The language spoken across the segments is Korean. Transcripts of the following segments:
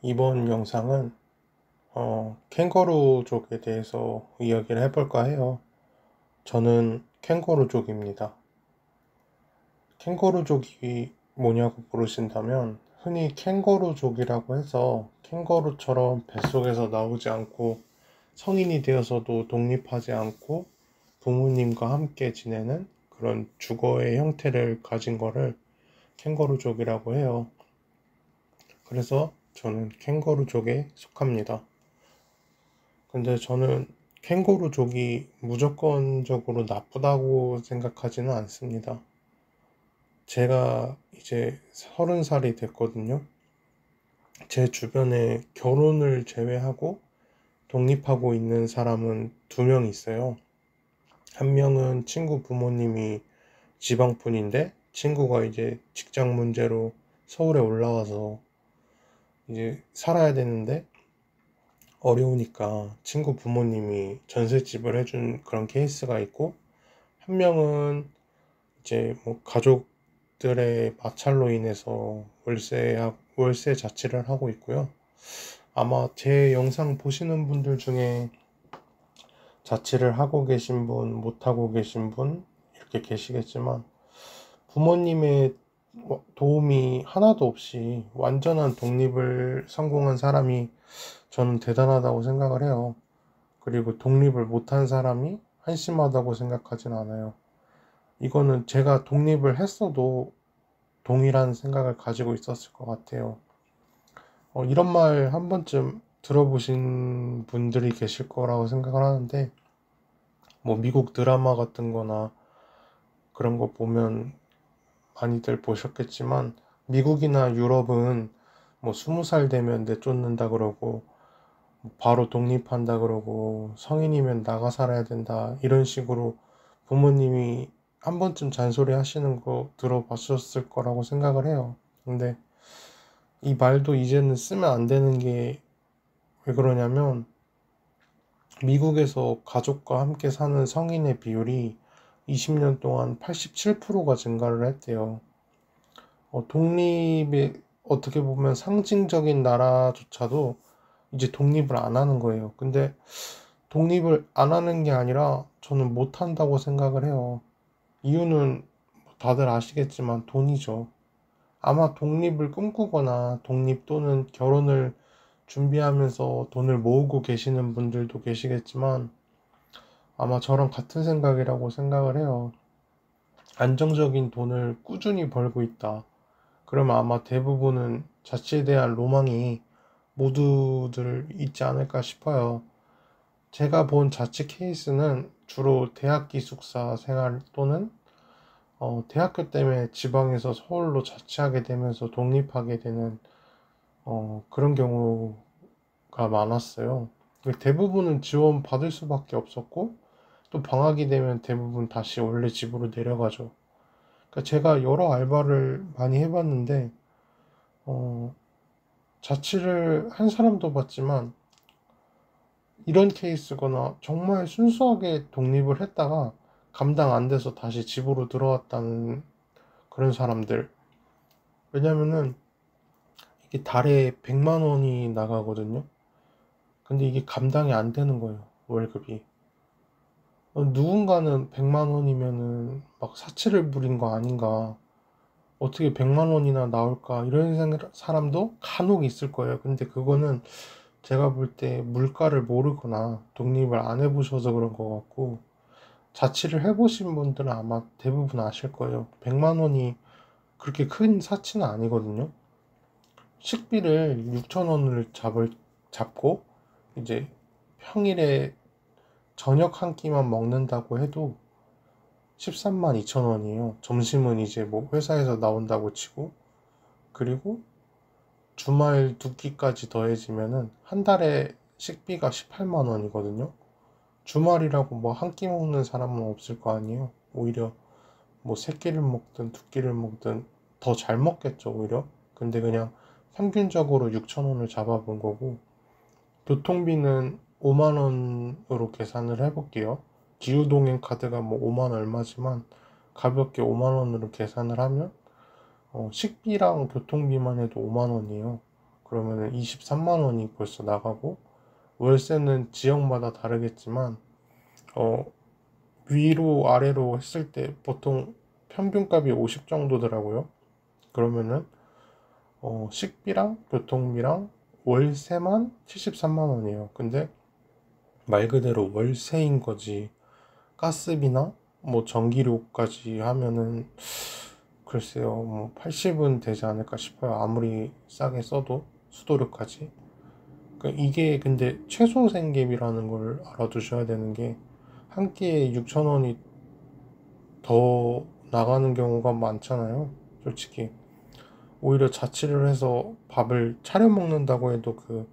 이번 영상은 캥거루족에 대해서 이야기를 해볼까 해요. 저는 캥거루족입니다. 캥거루족이 뭐냐고 물으신다면, 흔히 캥거루족이라고 해서 캥거루처럼 뱃속에서 나오지 않고 성인이 되어서도 독립하지 않고 부모님과 함께 지내는 그런 주거의 형태를 가진 거를 캥거루족이라고 해요. 그래서 저는 캥거루족에 속합니다. 근데 저는 캥거루족이 무조건적으로 나쁘다고 생각하지는 않습니다. 제가 이제 30살이 됐거든요. 제 주변에 결혼을 제외하고 독립하고 있는 사람은 2명 있어요. 한 명은 친구 부모님이 지방분인데, 친구가 이제 직장 문제로 서울에 올라와서 이제 살아야 되는데 어려우니까 친구 부모님이 전셋집을 해준 그런 케이스가 있고, 한 명은 이제 뭐 가족들의 마찰로 인해서 월세 자취를 하고 있고요. 아마 제 영상 보시는 분들 중에 자취를 하고 계신 분, 못하고 계신 분 이렇게 계시겠지만, 부모님의 도움이 하나도 없이 완전한 독립을 성공한 사람이 저는 대단하다고 생각을 해요. 그리고 독립을 못한 사람이 한심하다고 생각하진 않아요. 이거는 제가 독립을 했어도 동일한 생각을 가지고 있었을 것 같아요. 이런 말 한 번쯤 들어보신 분들이 계실 거라고 생각을 하는데, 뭐 미국 드라마 같은 거나 그런 거 보면 많이들 보셨겠지만, 미국이나 유럽은 뭐 20살 되면 내쫓는다 그러고 바로 독립한다 그러고 성인이면 나가 살아야 된다 이런 식으로 부모님이 한 번쯤 잔소리 하시는 거 들어봤었을 거라고 생각을 해요. 근데 이 말도 이제는 쓰면 안 되는 게 왜 그러냐면, 미국에서 가족과 함께 사는 성인의 비율이 20년 동안 87%가 증가를 했대요. 독립의 어떻게 보면 상징적인 나라조차도 이제 독립을 안 하는 거예요. 근데 독립을 안 하는 게 아니라 저는 못 한다고 생각을 해요. 이유는 다들 아시겠지만 돈이죠. 아마 독립을 꿈꾸거나 독립 또는 결혼을 준비하면서 돈을 모으고 계시는 분들도 계시겠지만, 아마 저랑 같은 생각이라고 생각을 해요. 안정적인 돈을 꾸준히 벌고 있다. 그러면 아마 대부분은 자취에 대한 로망이 모두들 있지 않을까 싶어요. 제가 본 자취 케이스는 주로 대학 기숙사 생활 또는 대학교 때문에 지방에서 서울로 자취하게 되면서 독립하게 되는 그런 경우가 많았어요. 대부분은 지원 받을 수밖에 없었고, 또 방학이 되면 대부분 다시 원래 집으로 내려가죠. 그러니까 제가 여러 알바를 많이 해봤는데, 어, 자취를 한 사람도 봤지만, 이런 케이스거나 정말 순수하게 독립을 했다가 감당 안 돼서 다시 집으로 들어왔다는 그런 사람들. 왜냐면은 이게 달에 100만 원이 나가거든요. 근데 이게 감당이 안 되는 거예요, 월급이. 누군가는 100만 원이면은 막 사치를 부린 거 아닌가, 어떻게 100만 원이나 나올까, 이런 사람도 간혹 있을 거예요. 근데 그거는 제가 볼 때 물가를 모르거나 독립을 안 해보셔서 그런 것 같고, 자취를 해보신 분들은 아마 대부분 아실 거예요. 100만 원이 그렇게 큰 사치는 아니거든요. 식비를 6천 원을 잡고 이제 평일에 저녁 한 끼만 먹는다고 해도 13만 2천 원이에요. 점심은 이제 뭐 회사에서 나온다고 치고, 그리고 주말 2끼까지 더해지면은 한 달에 식비가 18만 원이거든요. 주말이라고 뭐 한 끼 먹는 사람은 없을 거 아니에요. 오히려 뭐 3끼를 먹든 2끼를 먹든 더 잘 먹겠죠, 오히려. 근데 그냥 평균적으로 6천 원을 잡아본 거고, 교통비는 5만 원으로 계산을 해볼게요. 기후동행 카드가 뭐 5만 얼마지만 가볍게 5만 원으로 계산을 하면 식비랑 교통비만 해도 5만 원이에요. 그러면은 23만 원이 벌써 나가고, 월세는 지역마다 다르겠지만 어, 위로 아래로 했을 때 보통 평균값이 50 정도더라고요. 그러면은 식비랑 교통비랑 월세만 73만 원이에요. 근데 말 그대로 월세인 거지, 가스비나 뭐 전기료까지 하면은 글쎄요, 뭐 80은 되지 않을까 싶어요. 아무리 싸게 써도 수도료까지. 그러니까 이게 근데 최소 생계비라는 걸 알아두셔야 되는 게, 한 끼에 6천 원이 더 나가는 경우가 많잖아요. 솔직히 오히려 자취를 해서 밥을 차려 먹는다고 해도, 그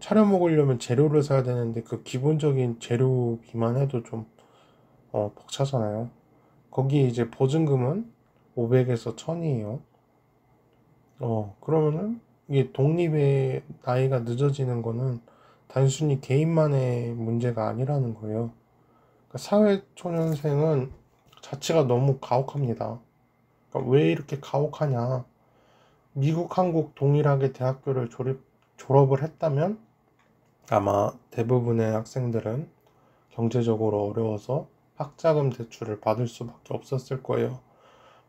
차려 먹으려면 재료를 사야 되는데 그 기본적인 재료비만 해도 좀 벅차잖아요. 거기에 이제 보증금은 500에서 1000이에요. 그러면은 이게 독립의 나이가 늦어지는 거는 단순히 개인만의 문제가 아니라는 거예요. 그러니까 사회초년생은 자체가 너무 가혹합니다. 그러니까 왜 이렇게 가혹하냐? 미국, 한국 동일하게 대학교를 졸업을 했다면 아마 대부분의 학생들은 경제적으로 어려워서 학자금 대출을 받을 수밖에 없었을 거예요.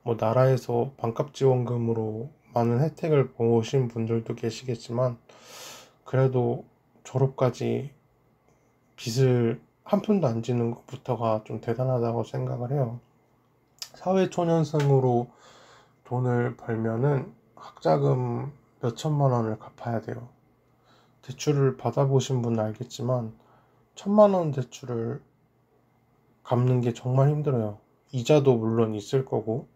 뭐 나라에서 반값지원금으로 많은 혜택을 보신 분들도 계시겠지만, 그래도 졸업까지 빚을 한 푼도 안 지는 것부터가 좀 대단하다고 생각을 해요. 사회초년생으로 돈을 벌면은 학자금 몇 천만 원을 갚아야 돼요. 대출을 받아보신 분은 알겠지만 1000만 원 대출을 갚는 게 정말 힘들어요. 이자도 물론 있을 거고.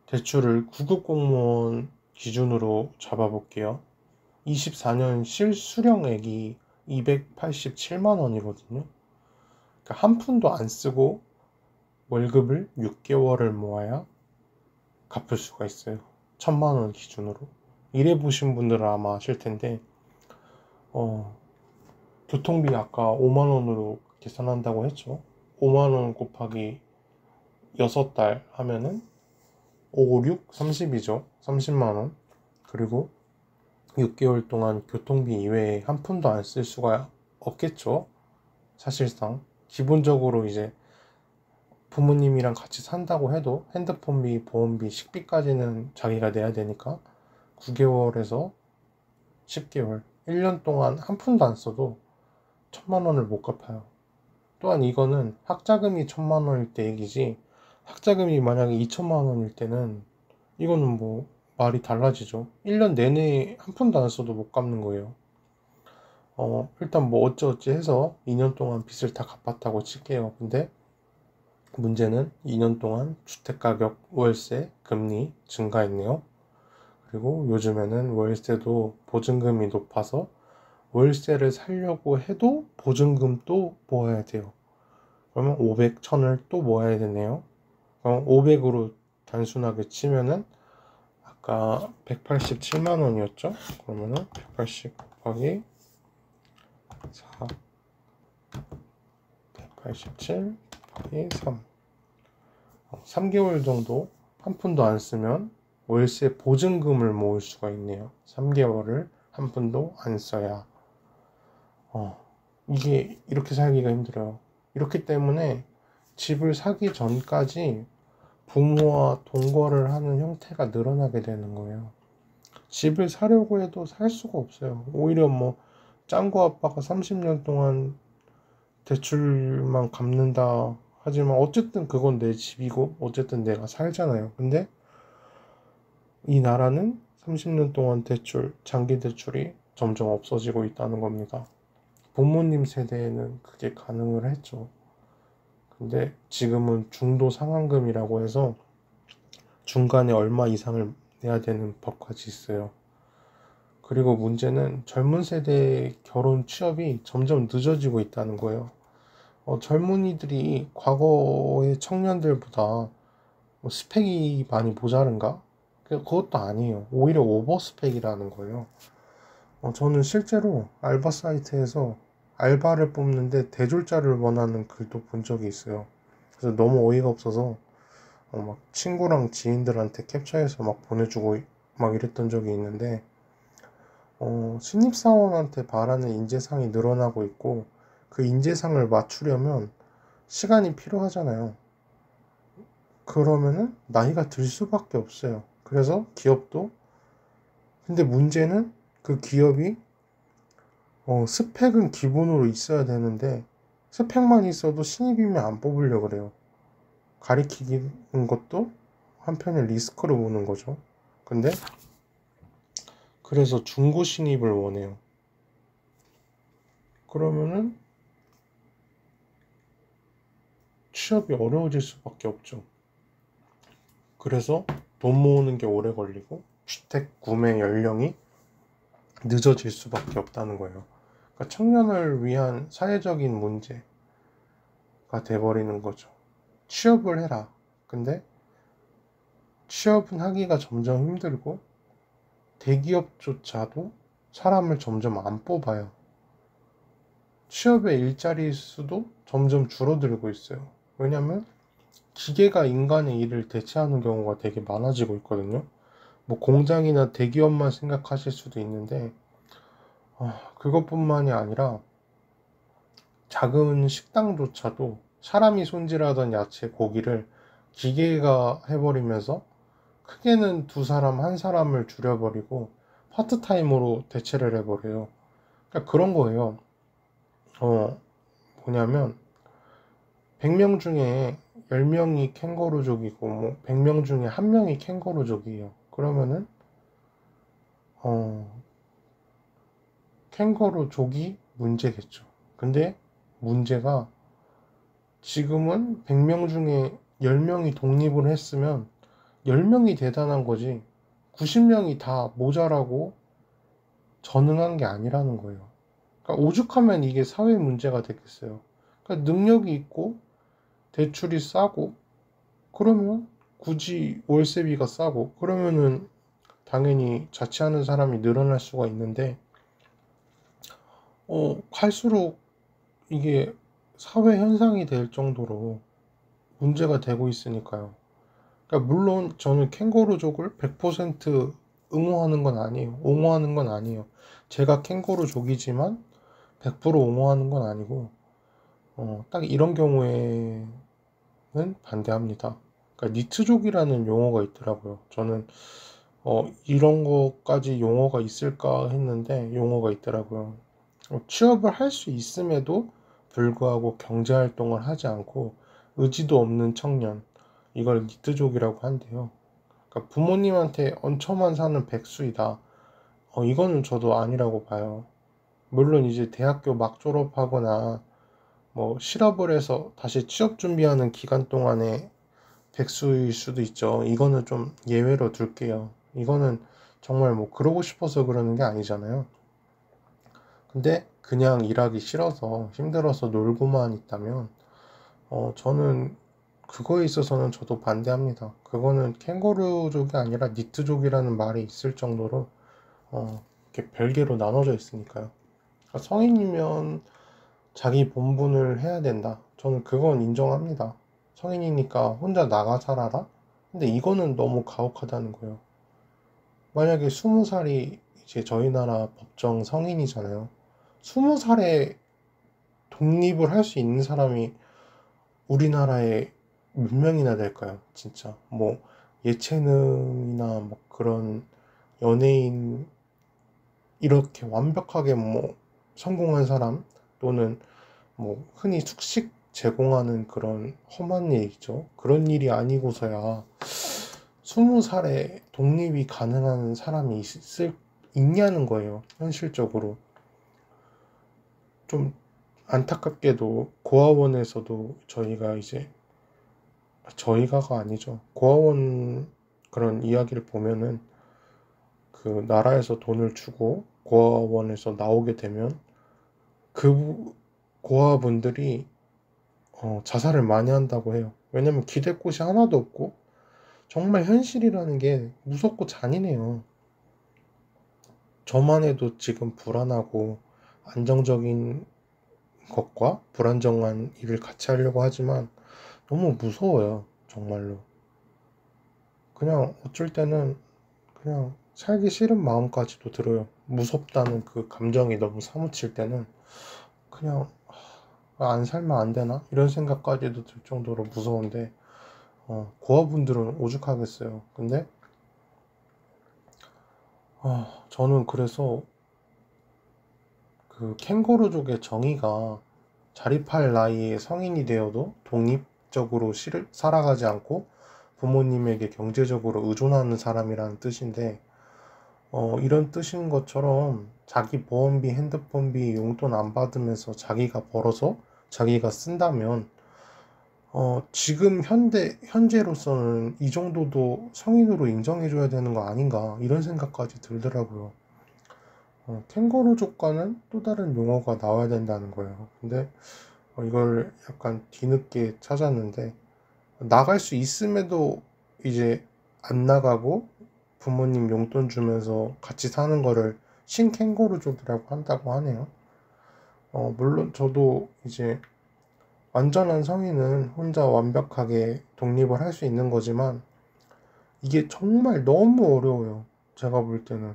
대출을 9급 공무원 기준으로 잡아볼게요. 24년 실수령액이 287만 원이거든요. 그러니까 한 푼도 안 쓰고 월급을 6개월을 모아야 갚을 수가 있어요. 1000만 원 기준으로. 일해 보신 분들은 아마 아실 텐데, 교통비 아까 5만 원으로 계산한다고 했죠. 5만 원 곱하기 6달 하면은 5, 6, 30이죠. 30만 원. 그리고 6개월 동안 교통비 이외에 한 푼도 안 쓸 수가 없겠죠. 사실상 기본적으로 이제 부모님이랑 같이 산다고 해도 핸드폰비, 보험비, 식비까지는 자기가 내야 되니까 9개월에서 10개월, 1년 동안 한 푼도 안 써도 1000만 원을 못 갚아요. 또한 이거는 학자금이 1000만 원일 때 얘기지, 학자금이 만약에 2천만 원일 때는 이거는 뭐 말이 달라지죠. 1년 내내 한 푼도 안 써도 못 갚는 거예요. 일단 뭐 어찌어찌 해서 2년 동안 빚을 다 갚았다고 칠게요. 근데 문제는 2년 동안 주택가격, 월세, 금리 증가했네요. 그리고 요즘에는 월세도 보증금이 높아서 월세를 살려고 해도 보증금 또 모아야 돼요. 그러면 500, 1000을 또 모아야 되네요. 그럼 500으로 단순하게 치면은 아까 187만 원이었죠? 그러면은 180 곱하기 4, 187 곱하기 3. 3개월 정도 한 푼도 안 쓰면 월세 보증금을 모을 수가 있네요. 3개월을 한 푼도 안 써야. 이게 이렇게 살기가 힘들어요. 이렇기 때문에 집을 사기 전까지 부모와 동거를 하는 형태가 늘어나게 되는 거예요. 집을 사려고 해도 살 수가 없어요. 오히려 뭐 짱구 아빠가 30년 동안 대출만 갚는다 하지만 어쨌든 그건 내 집이고 어쨌든 내가 살잖아요. 근데 이 나라는 30년 동안 대출, 장기 대출이 점점 없어지고 있다는 겁니다. 부모님 세대에는 그게 가능을 했죠. 근데 지금은 중도 상환금이라고 해서 중간에 얼마 이상을 내야 되는 법까지 있어요. 그리고 문제는 젊은 세대의 결혼 취업이 점점 늦어지고 있다는 거예요. 젊은이들이 과거의 청년들보다 뭐 스펙이 많이 모자른가? 그것도 아니에요. 오히려 오버 스펙이라는 거예요. 저는 실제로 알바 사이트에서 알바를 뽑는데 대졸자를 원하는 글도 본 적이 있어요. 그래서 너무 어이가 없어서 막 친구랑 지인들한테 캡처해서 막 보내주고 막 이랬던 적이 있는데, 신입사원한테 바라는 인재상이 늘어나고 있고, 그 인재상을 맞추려면 시간이 필요하잖아요. 그러면은 나이가 들 수밖에 없어요. 그래서 기업도, 근데 문제는 그 기업이 스펙은 기본으로 있어야 되는데 스펙만 있어도 신입이면 안 뽑으려고 그래요. 가리키는 것도 한편의 리스크로 보는 거죠. 근데 그래서 중고 신입을 원해요. 그러면은 취업이 어려워질 수밖에 없죠. 그래서 돈 모으는 게 오래 걸리고 주택 구매 연령이 늦어질 수밖에 없다는 거예요. 그러니까 청년을 위한 사회적인 문제가 돼버리는 거죠. 취업을 해라. 근데 취업은 하기가 점점 힘들고 대기업조차도 사람을 점점 안 뽑아요. 취업의 일자리 수도 점점 줄어들고 있어요. 왜냐면 기계가 인간의 일을 대체하는 경우가 되게 많아지고 있거든요. 뭐 공장이나 대기업만 생각하실 수도 있는데 그것뿐만이 아니라 작은 식당조차도 사람이 손질하던 야채, 고기를 기계가 해버리면서 크게는 두 사람, 한 사람을 줄여버리고 파트타임으로 대체를 해버려요. 그러니까 그런 거예요. 뭐냐면 100명 중에 10명이 캥거루족이고 뭐 100명 중에 1명이 캥거루족이에요. 그러면은 캥거루족이 문제겠죠. 근데 문제가 지금은 100명 중에 10명이 독립을 했으면 10명이 대단한 거지 90명이 다 모자라고 전능한 게 아니라는 거예요. 그러니까 오죽하면 이게 사회 문제가 되겠어요. 그러니까 능력이 있고 대출이 싸고 그러면 굳이 월세비가 싸고 그러면은 당연히 자취하는 사람이 늘어날 수가 있는데 갈수록 이게 사회 현상이 될 정도로 문제가 되고 있으니까요. 그러니까 물론 저는 캥거루족을 100% 옹호하는 건 아니에요. 옹호하는 건 아니에요. 제가 캥거루족이지만 100% 옹호하는 건 아니고 딱 이런 경우에는 반대합니다. 그러니까 니트족이라는 용어가 있더라고요. 저는 이런 것까지 용어가 있을까 했는데 용어가 있더라고요. 취업을 할 수 있음에도 불구하고 경제활동을 하지 않고 의지도 없는 청년, 이걸 니트족이라고 한대요. 그러니까 부모님한테 얹혀만 사는 백수이다. 이거는 저도 아니라고 봐요. 물론 이제 대학교 막 졸업하거나 뭐 실업을 해서 다시 취업 준비하는 기간 동안에 백수일 수도 있죠. 이거는 좀 예외로 둘게요. 이거는 정말 뭐 그러고 싶어서 그러는 게 아니잖아요. 근데 그냥 일하기 싫어서 힘들어서 놀고만 있다면 저는 그거에 있어서는 저도 반대합니다. 그거는 캥거루족이 아니라 니트족이라는 말이 있을 정도로 이렇게 별개로 나눠져 있으니까요. 그러니까 성인이면 자기 본분을 해야 된다. 저는 그건 인정합니다. 성인이니까 혼자 나가 살아라? 근데 이거는 너무 가혹하다는 거예요. 만약에 20살이 이제 저희 나라 법정 성인이잖아요. 20살에 독립을 할 수 있는 사람이 우리나라에 몇 명이나 될까요? 진짜. 뭐, 예체능이나 뭐 그런 연예인, 이렇게 완벽하게 뭐 성공한 사람, 또는 뭐 흔히 숙식 제공하는 그런 험한 일이죠. 그런 일이 아니고서야 20살에 독립이 가능한 사람이 있냐는 거예요. 현실적으로. 좀 안타깝게도 고아원에서도 저희가가 아니죠. 고아원 그런 이야기를 보면은 그 나라에서 돈을 주고 고아원에서 나오게 되면 그 고아분들이 자살을 많이 한다고 해요. 왜냐면 기댈 곳이 하나도 없고 정말 현실이라는 게 무섭고 잔인해요. 저만 해도 지금 불안하고 안정적인 것과 불안정한 일을 같이 하려고 하지만 너무 무서워요. 정말로. 그냥 어쩔 때는 그냥 살기 싫은 마음까지도 들어요. 무섭다는 그 감정이 너무 사무칠 때는 그냥 안 살면 안 되나? 이런 생각까지도 들 정도로 무서운데, 고아분들은 오죽하겠어요. 근데, 저는 그래서 그 캥거루족의 정의가 자립할 나이에 성인이 되어도 독립적으로 살아가지 않고 부모님에게 경제적으로 의존하는 사람이라는 뜻인데, 이런 뜻인 것처럼 자기 보험비, 핸드폰비, 용돈 안 받으면서 자기가 벌어서 자기가 쓴다면, 지금 현재로서는 이 정도도 성인으로 인정해줘야 되는 거 아닌가, 이런 생각까지 들더라고요. 캥거루족과는 또 다른 용어가 나와야 된다는 거예요. 근데 이걸 약간 뒤늦게 찾았는데, 나갈 수 있음에도 이제 안 나가고 부모님 용돈 주면서 같이 사는 거를 신캥거루족이라고 한다고 하네요. 물론 저도 이제 완전한 성인은 혼자 완벽하게 독립을 할 수 있는 거지만 이게 정말 너무 어려워요. 제가 볼 때는.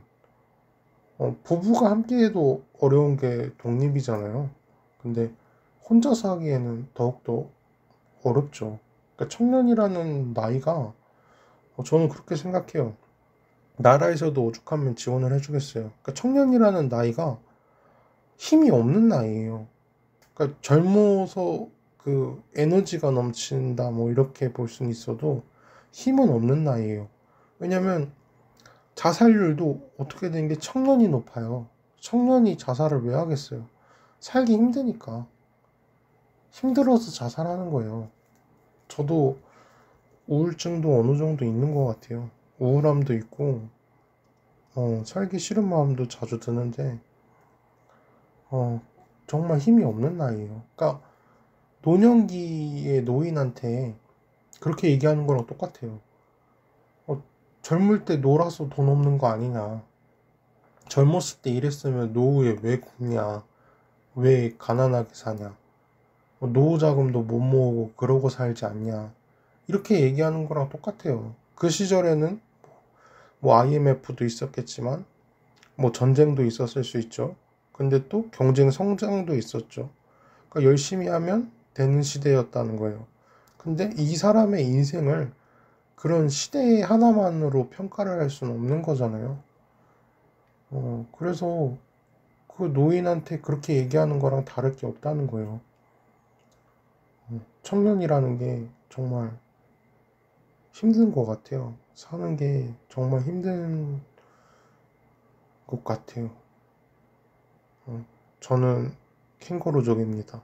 부부가 함께해도 어려운 게 독립이잖아요. 근데 혼자서 하기에는 더욱더 어렵죠. 그러니까 청년이라는 나이가, 저는 그렇게 생각해요. 나라에서도 오죽하면 지원을 해주겠어요. 그러니까 청년이라는 나이가 힘이 없는 나이예요. 그러니까 젊어서 그 에너지가 넘친다 뭐 이렇게 볼 수는 있어도 힘은 없는 나이예요. 왜냐면 자살률도 어떻게 된 게 청년이 높아요. 청년이 자살을 왜 하겠어요? 살기 힘드니까. 힘들어서 자살하는 거예요. 저도 우울증도 어느 정도 있는 것 같아요. 우울함도 있고, 살기 싫은 마음도 자주 드는데, 어, 정말 힘이 없는 나이예요. 그러니까 노년기의 노인한테 그렇게 얘기하는 거랑 똑같아요. 어, 젊을 때 놀아서 돈 없는 거 아니냐. 젊었을 때 일했으면 노후에 왜 굶냐. 왜 가난하게 사냐. 노후 자금도 못 모으고 그러고 살지 않냐. 이렇게 얘기하는 거랑 똑같아요. 그 시절에는 뭐 IMF도 있었겠지만 뭐 전쟁도 있었을 수 있죠. 근데 또 경쟁 성장도 있었죠. 그러니까 열심히 하면 되는 시대였다는 거예요. 근데 이 사람의 인생을 그런 시대 하나만으로 평가를 할 수는 없는 거잖아요. 그래서 그 노인한테 그렇게 얘기하는 거랑 다를 게 없다는 거예요. 청년이라는 게 정말 힘든 것 같아요. 사는 게 정말 힘든 것 같아요. 저는 캥거루족입니다.